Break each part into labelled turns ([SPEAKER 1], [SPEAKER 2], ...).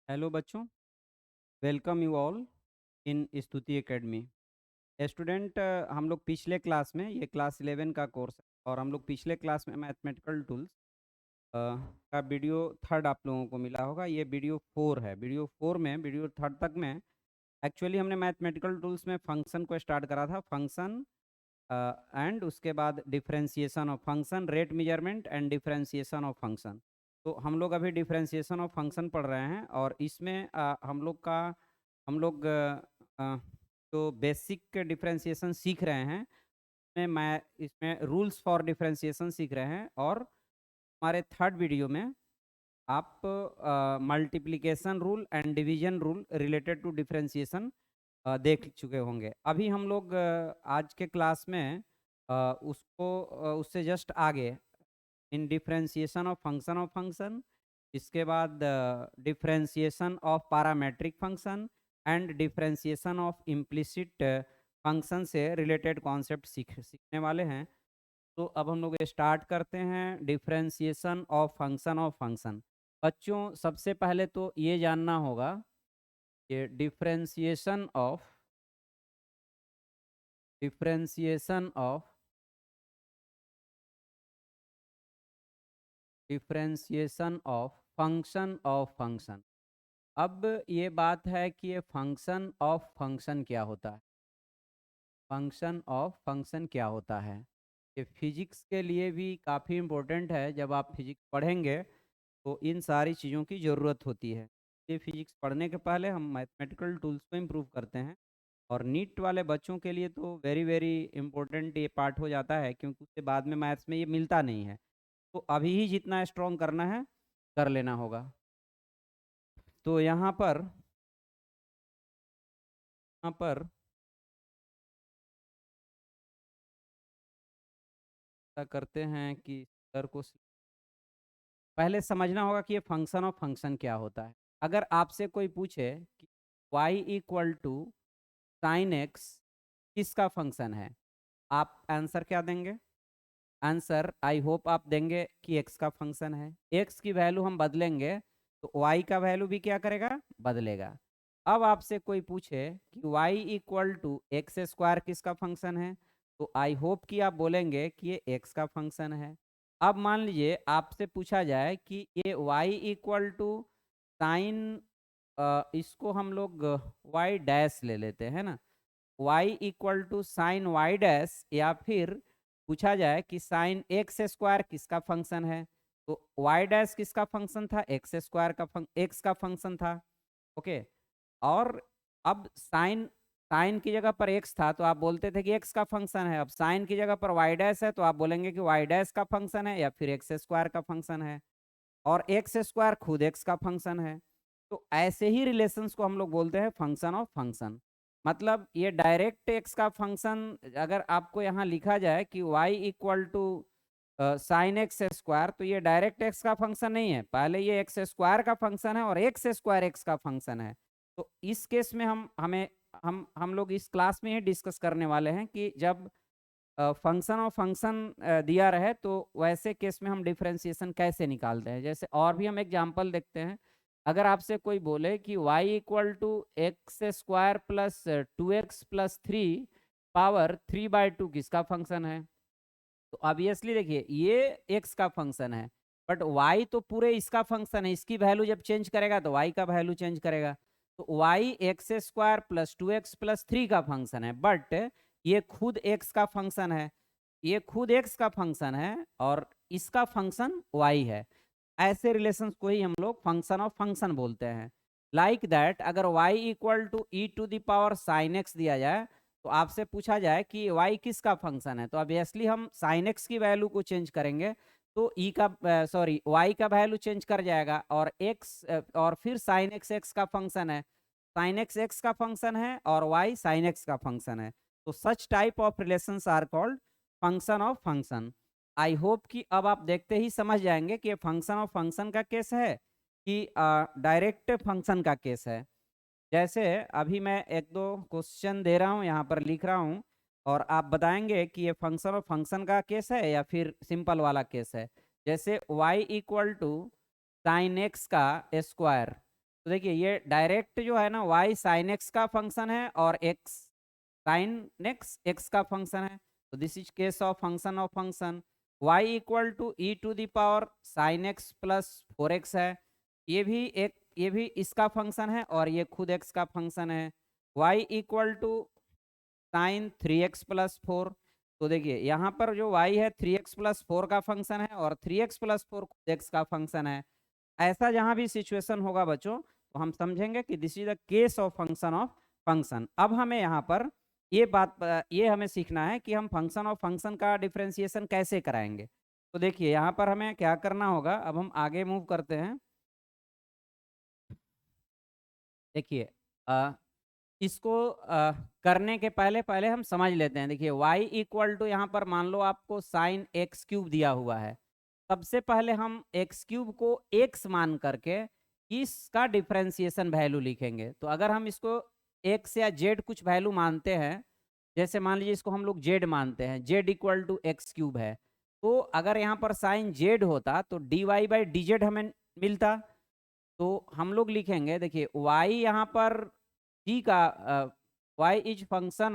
[SPEAKER 1] Hello बच्चों, welcome you all in स्तुति academy. Student, हम लोग पिछले क्लास में, ये क्लास 11 का कोर्स है और हम लोग पिछले क्लास में मैथमेटिकल टूल्स का वीडियो थर्ड आप लोगों को मिला होगा। ये वीडियो 4 है। वीडियो 4 में, वीडियो थर्ड तक में एक्चुअली हमने मैथमेटिकल टूल्स में फंक्शन को स्टार्ट करा था। फंक्शन एंड उसके बाद differentiation of function, rate measurement and differentiation of function. तो हम लोग अभी डिफरेंशिएशन ऑफ फंक्शन पढ़ रहे हैं और इसमें हम लोग जो बेसिक डिफरेंशिएशन सीख रहे हैं, मैं इसमें रूल्स फॉर डिफरेंशिएशन सीख रहे हैं। और हमारे थर्ड वीडियो में आप multiplication rule and division rule related to differentiation देख चुके होंगे। अभी हम लोग आज के क्लास में उससे जस्ट आगे इन डिफरेंशिएशन ऑफ फंक्शन, इसके बाद differentiation of parametric function and differentiation of implicit function से रिलेटेड कॉन्सेप्ट सीखने वाले हैं। तो अब हम लोग स्टार्ट करते हैं डिफरेंशिएशन ऑफ फंक्शन। बच्चों, सबसे पहले तो ये जानना होगा कि differentiation of function of function. अब ये बात है कि ये फंक्शन ऑफ फंक्शन क्या होता है। फंक्शन ऑफ फंक्शन क्या होता है, ये फिजिक्स के लिए भी काफ़ी इम्पोर्टेंट है। जब आप फिजिक्स पढ़ेंगे तो इन सारी चीज़ों की ज़रूरत होती है। ये फिजिक्स पढ़ने के पहले हम मैथमेटिकल टूल्स को इम्प्रूव करते हैं। और नीट वाले बच्चों के लिए तो वेरी वेरी इम्पोर्टेंट ये पार्ट हो जाता है, क्योंकि उसके बाद में मैथ्स में ये मिलता नहीं है। तो अभी ही जितना स्ट्रॉन्ग करना है कर लेना होगा। तो यहाँ पर ऐसा करते हैं कि सर को पहले समझना होगा कि ये फंक्शन ऑफ फंक्शन क्या होता है। अगर आपसे कोई पूछे कि y equal to sine x किसका फंक्शन है, आप आंसर क्या देंगे? आंसर आई होप आप देंगे कि x का फंक्शन है। x की वैल्यू हम बदलेंगे तो y का वैल्यू भी क्या करेगा? बदलेगा। अब आपसे कोई पूछे कि y equal to x square किसका फंक्शन है, तो आई होप कि आप बोलेंगे कि ये x का फंक्शन है। अब मान लीजिए आपसे पूछा जाए कि ये y इक्वल टू साइन, इसको हम लोग y डैश ले लेते हैं ना, y equal to sine y dash, या फिर पूछा जाए कि साइन एक्स स्क्वायर किसका फंक्शन है, तो y डैश किसका फंक्शन था? एक्स स्क्वायर का एक्स का फंक्शन था। ओके। और अब साइन साइन की जगह पर एक्स था तो आप बोलते थे कि एक्स का फंक्शन है। अब साइन की जगह पर वाई डैश है तो आप बोलेंगे कि वाई डैश का फंक्शन है या फिर एक्स स्क्वायर का फंक्शन है। और एक्स स्क्वायर खुद एक्स का फंक्शन है। तो ऐसे ही रिलेशंस को हम लोग बोलते हैं फंक्शन ऑफ फंक्शन। मतलब ये डायरेक्ट एक्स का फंक्शन अगर आपको यहाँ लिखा जाए कि y equal to sine x square, तो ये डायरेक्ट एक्स का फंक्शन नहीं है, पहले ये एक्स स्क्वायर का फंक्शन है और एक्स स्क्वायर एक्स का फंक्शन है। तो इस केस में हम लोग इस क्लास में ही डिस्कस करने वाले हैं कि जब फंक्शन ऑफ फंक्शन दिया रहे तो वैसे केस में हम डिफरेंशिएशन कैसे निकालते हैं। जैसे और भी हम एग्जांपल देखते हैं। अगर आपसे कोई बोले कि y equal to x square plus 2x plus 3 power 3/2 किसका फंक्शन है, तो ऑब्वियसली देखिए ये x का फंक्शन है, बट y तो पूरे इसका फंक्शन है। इसकी वैल्यू जब चेंज करेगा तो y का वैल्यू चेंज करेगा। तो y x square plus 2x plus 3 का फंक्शन है, बट ये खुद x का फंक्शन है। ये खुद x का फंक्शन है और इसका फंक्शन y है। ऐसे रिलेशंस को ही हम लोग फंक्शन ऑफ फंक्शन बोलते हैं। लाइक दैट, अगर y equal to e to the power sine x दिया जाए तो आपसे पूछा जाए कि y किसका फंक्शन है, तो ऑब्वियसली हम साइन एक्स की वैल्यू को चेंज करेंगे तो y का वैल्यू चेंज कर जाएगा और और फिर साइन एक्स एक्स का फंक्शन है, साइन एक्स एक्स का फंक्शन है और y साइन एक्स का फंक्शन है। तो such type of relations are called function of function. I hope कि अब आप देखते ही समझ जाएंगे कि फंक्शन ऑफ फंक्शन का केस है कि डायरेक्ट फंक्शन का केस है। जैसे अभी मैं एक दो क्वेश्चन दे रहा हूँ, यहाँ पर लिख रहा हूँ और आप बताएंगे कि ये फंक्शन ऑफ फंक्शन का केस है या फिर सिंपल वाला केस है। जैसे y equal to sine x का स्क्वायर, तो देखिए ये डायरेक्ट जो है ना y साइन एक्स का फंक्शन है और x साइन एक्स का फंक्शन है। तो this is case of function y equal to e to the power sine x plus 4x है। ये भी इसका फंक्शन है और ये खुद x का फंक्शन है। y equal to sine 3x plus 4। तो देखिए यहाँ पर जो y है 3x प्लस 4 का फंक्शन है और 3x प्लस 4 खुद x का फंक्शन है। ऐसा जहां भी सिचुएशन होगा बच्चों तो हम समझेंगे कि this is the case of function. अब हमें यहाँ पर ये हमें सीखना है कि हम फंक्शन ऑफ फंक्शन का डिफरेंशिएशन कैसे कराएंगे। तो देखिए यहाँ पर हमें क्या करना होगा, अब हम आगे मूव करते हैं। देखिए इसको करने के पहले पहले हम समझ लेते हैं। देखिए y इक्वल टू यहाँ पर मान लो आपको साइन एक्स क्यूब दिया हुआ है। सबसे पहले हम एक्स क्यूब को x मान करके इसका डिफरेंशिएशन वैल्यू लिखेंगे। तो अगर हम इसको x या z कुछ वैल्यू मानते हैं, जैसे मान लीजिए इसको हम लोग z मानते हैं, z equal to x cube है, तो अगर यहाँ पर साइन z होता तो dy बाई डी जेड हमें मिलता। तो हम लोग लिखेंगे, देखिए y यहाँ पर g का y is function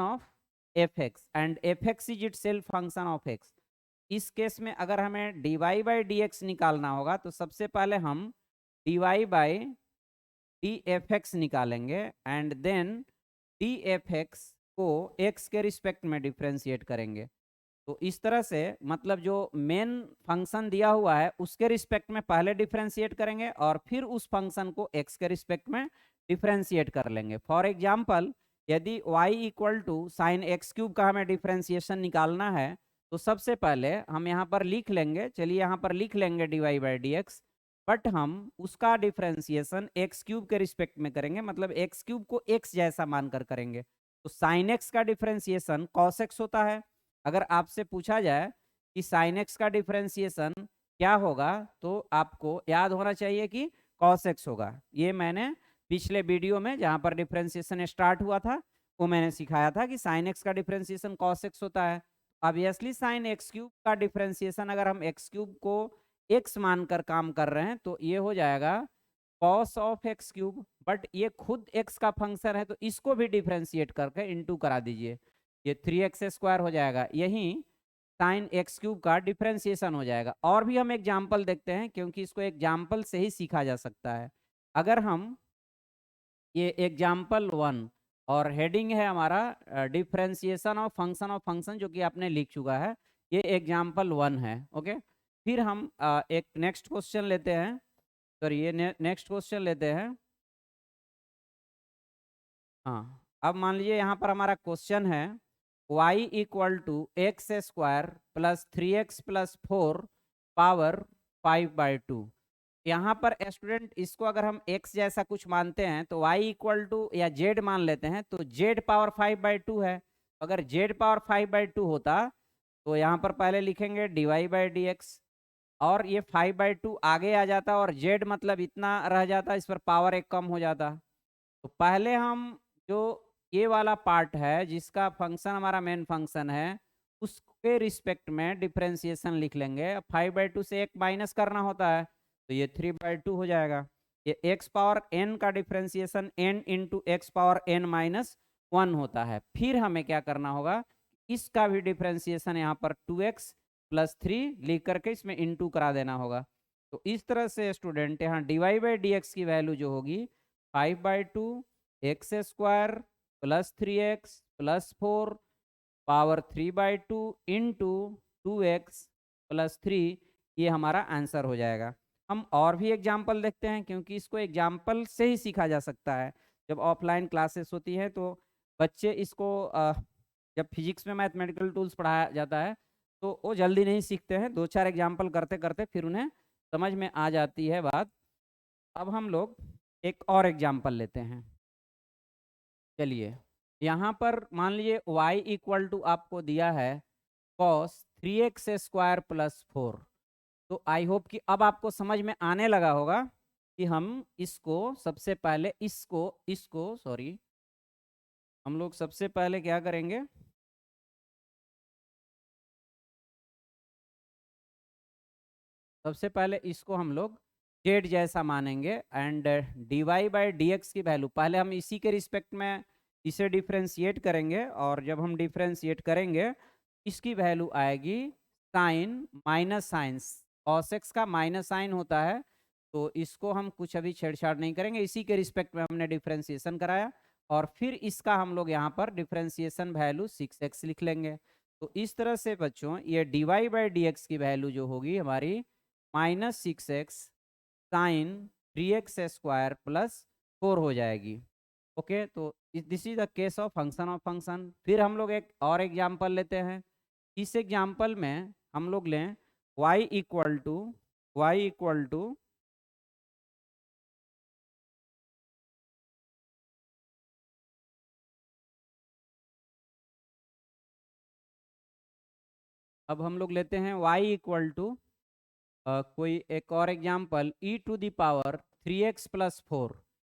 [SPEAKER 1] of F x and F x is it self function of x. इस केस में अगर हमें dy बाई डी एक्स निकालना होगा तो सबसे पहले हम dy by D F X निकालेंगे and then D F X को x के रिस्पेक्ट में डिफ्रेंशिएट करेंगे। तो इस तरह से मतलब जो मेन फंक्शन दिया हुआ है उसके रिस्पेक्ट में पहले डिफरेंशिएट करेंगे और फिर उस फंक्शन को x के रिस्पेक्ट में डिफरेंशिएट कर लेंगे। फॉर एग्जांपल यदि y equal to sine x cube का हमें डिफरेंशिएशन निकालना है तो सबसे पहले हम यहाँ पर लिख लेंगे, चलिए यहाँ पर लिख लेंगे dy by d x, but हम उसका डिफरेंशिएशन एक्स क्यूब के रिस्पेक्ट में करेंगे, मतलब एक्स क्यूब को x जैसा मानकर करेंगे। तो साइन एक्स का डिफरेंशिएशन कॉस एक्स होता है। अगर आपसे पूछा जाए कि साइन एक्स का डिफरेंशिएशन क्या होगा तो आपको याद होना चाहिए कि कॉस एक्स होगा। ये मैंने पिछले वीडियो में जहां पर डिफरेंशिएशन स्टार्ट हुआ था वो मैंने सिखाया था कि साइन एक्स का डिफरेंशिएशन कॉस एक्स होता है। ऑब्वियसली साइन एक्स क्यूब का डिफरेंशिएशन अगर हम एक्स क्यूब को एक्स मानकर काम कर रहे हैं तो ये हो जाएगा cos of x cube, but ये खुद एक्स का फंक्शन है तो इसको भी डिफरेंशिएट करके इनटू करा दीजिए, ये 3x स्क्वायर हो जाएगा, यही साइन एक्स क्यूब का डिफरेंशिएशन हो जाएगा। और भी हम एग्जाम्पल देखते हैं क्योंकि इसको एग्जाम्पल से ही सीखा जा सकता है। अगर हम ये एग्जाम्पल 1 और हेडिंग है हमारा डिफरेंशिएशन ऑफ फंक्शन जो कि आपने लिख चुका है, ये एग्जाम्पल 1 है। ओके, फिर हम एक नेक्स्ट क्वेश्चन लेते हैं, सॉरी ये नेक्स्ट क्वेश्चन लेते हैं। हाँ, अब मान लीजिए यहाँ पर हमारा क्वेश्चन है y equal to x square plus 3x plus 4 power 5/2। यहाँ पर स्टूडेंट इसको अगर हम x जैसा कुछ मानते हैं तो y इक्वल टू या z मान लेते हैं तो z पावर 5/2 है। अगर z पावर 5/2 होता तो यहाँ पर पहले लिखेंगे dy बाई डी एक्स और ये 5/2 आगे आ जाता और z मतलब इतना रह जाता, इस पर पावर एक कम हो जाता। तो पहले हम जो ये वाला पार्ट है जिसका फंक्शन हमारा मेन फंक्शन है उसके रिस्पेक्ट में डिफरेंशिएशन लिख लेंगे। 5/2 से एक माइनस करना होता है तो ये 3/2 हो जाएगा। ये x पावर n का differentiation n into x power n minus 1 होता है। फिर हमें क्या करना होगा, इसका भी डिफरेंशिएशन यहाँ पर 2x प्लस 3 लिख करके इसमें इंटू करा देना होगा। तो इस तरह से स्टूडेंट यहाँ dy बाई डी एक्स की वैल्यू जो होगी 5/2 x square plus 3x plus 4 power 3/2 into 2x plus 3, ये हमारा आंसर हो जाएगा। हम और भी एग्जाम्पल देखते हैं क्योंकि इसको एग्जाम्पल से ही सीखा जा सकता है। जब ऑफलाइन क्लासेस होती हैं तो बच्चे इसको जब फिजिक्स में मैथमेटिकल टूल्स पढ़ाया जाता है तो वो जल्दी नहीं सीखते हैं, 2-4 एग्जाम्पल करते करते फिर उन्हें समझ में आ जाती है बात। अब हम लोग एक और एग्जाम्पल लेते हैं। चलिए यहाँ पर मान लीजिए y इक्वल टू आपको दिया है cos 3x स्क्वायर प्लस 4। तो आई होप कि अब आपको समझ में आने लगा होगा कि हम इसको सबसे पहले इसको सॉरी हम लोग सबसे पहले क्या करेंगे, सबसे पहले इसको हम लोग जेड जैसा मानेंगे एंड dy बाई डी की वैल्यू पहले हम इसी के रिस्पेक्ट में इसे डिफ्रेंशिएट करेंगे, और जब हम डिफ्रेंशिएट करेंगे इसकी वैल्यू आएगी sine minus sines, cos x का माइनस साइन होता है, तो इसको हम कुछ अभी छेड़छाड़ नहीं करेंगे, इसी के रिस्पेक्ट में हमने डिफ्रेंशिएशन कराया, और फिर इसका हम लोग यहाँ पर डिफ्रेंशिएशन वैल्यू 6x लिख लेंगे। तो इस तरह से बच्चों ये dy बाई डी की वैल्यू जो होगी हमारी -6x sign 3x square plus 4 हो जाएगी। ओके, तो this is the case of function of function. फिर हम लोग एक और एग्जांपल लेते हैं। इस एग्जांपल में हम लोग लें y इक्वल टू अब हम लोग लेते हैं y इक्वल टू कोई एक और example e to the power 3x plus 4,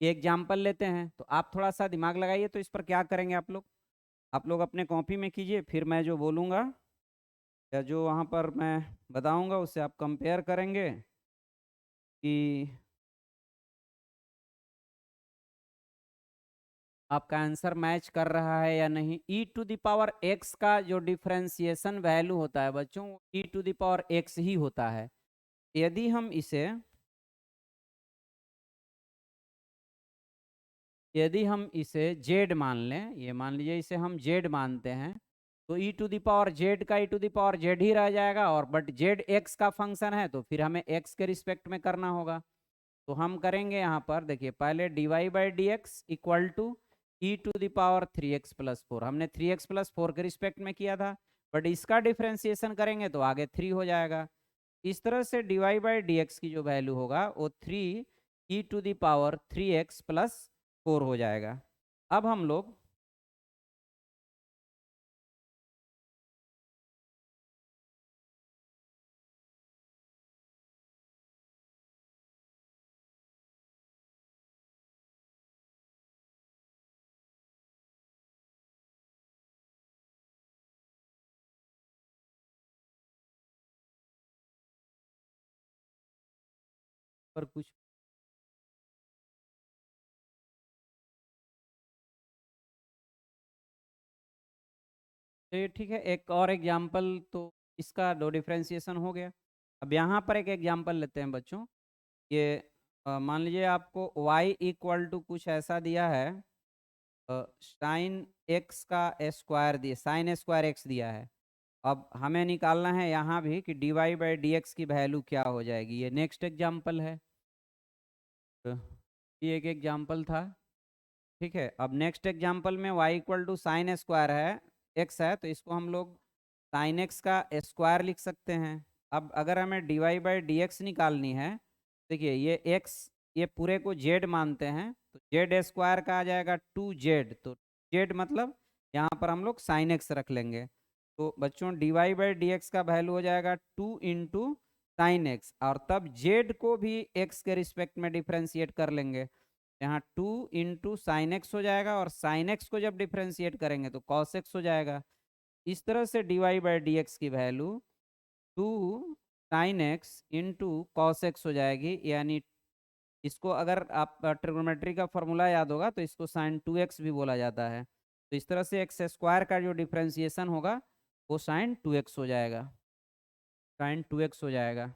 [SPEAKER 1] ये एग्जांपल लेते हैं। तो आप थोड़ा सा दिमाग लगाइए, तो इस पर क्या करेंगे आप लोग अपने कॉपी में कीजिए, फिर मैं जो बोलूँगा या जो वहाँ पर मैं बताऊँगा उससे आप कंपेयर करेंगे कि आपका आंसर मैच कर रहा है या नहीं। e to the power x का जो डिफरेंशिएशन वैल्यू होता है बच्चों, e to the power x ही होता है। यदि हम इसे z मान लें, ये मान लीजिए इसे हम z मानते हैं, तो e to the power z का e to the power z ही रह जाएगा, और बट z x का फंक्शन है तो फिर हमें x के रिस्पेक्ट में करना होगा। तो हम करेंगे यहाँ पर, देखिए पहले dy by d x equal to e to the power 3x plus 4, हमने 3x प्लस 4 के रिस्पेक्ट में किया था, बट इसका डिफ्रेंसिएशन करेंगे तो आगे 3 हो जाएगा। इस तरह से dy बाई डी की जो वैल्यू होगा वो 3 E to the power 3x plus 4 हो जाएगा। अब हम लोग पर कुछ ठीक है, एक और एग्जाम्पल, तो इसका दो डिफ्रेंसिएशन हो गया। अब यहाँ पर एक एग्जाम्पल लेते हैं बच्चों। ये मान लीजिए आपको y इक्वल टू कुछ ऐसा दिया है, साइन एक्स का स्क्वायर दिया, साइन स्क्वायर एक्स दिया है। अब हमें निकालना है यहाँ भी कि dy बाई डी की वैल्यू क्या हो जाएगी। ये नेक्स्ट एग्जाम्पल है, तो ये एक एग्जाम्पल था। ठीक है, अब नेक्स्ट एग्जाम्पल में y equal to sine square है x है, तो इसको हम लोग साइन एक्स का स्क्वायर लिख सकते हैं। अब अगर हमें dy बाई डी निकालनी है, देखिए ये x, ये पूरे को z मानते हैं, तो z स्क्वायर का आ जाएगा 2z, तो z मतलब यहाँ पर हम लोग साइन एक्स रख लेंगे। तो बच्चों dy बाई डी का वैल्यू हो जाएगा 2 इंटू साइन एक्स, और तब z को भी x के रिस्पेक्ट में डिफ्रेंशिएट कर लेंगे। यहाँ 2 इंटू साइन एक्स हो जाएगा, और साइन एक्स को जब डिफ्रेंशिएट करेंगे तो कॉस एक्स हो जाएगा। इस तरह से dy बाई डी की value 2 sine x into cos x हो जाएगी, यानी इसको अगर आप ट्रिग्नोमेट्री का फॉर्मूला याद होगा तो इसको साइन 2x भी बोला जाता है। तो इस तरह से एक्स स्क्वायर का जो डिफ्रेंसिएशन होगा वो साइन 2x हो जाएगा, साइन 2x हो जाएगा।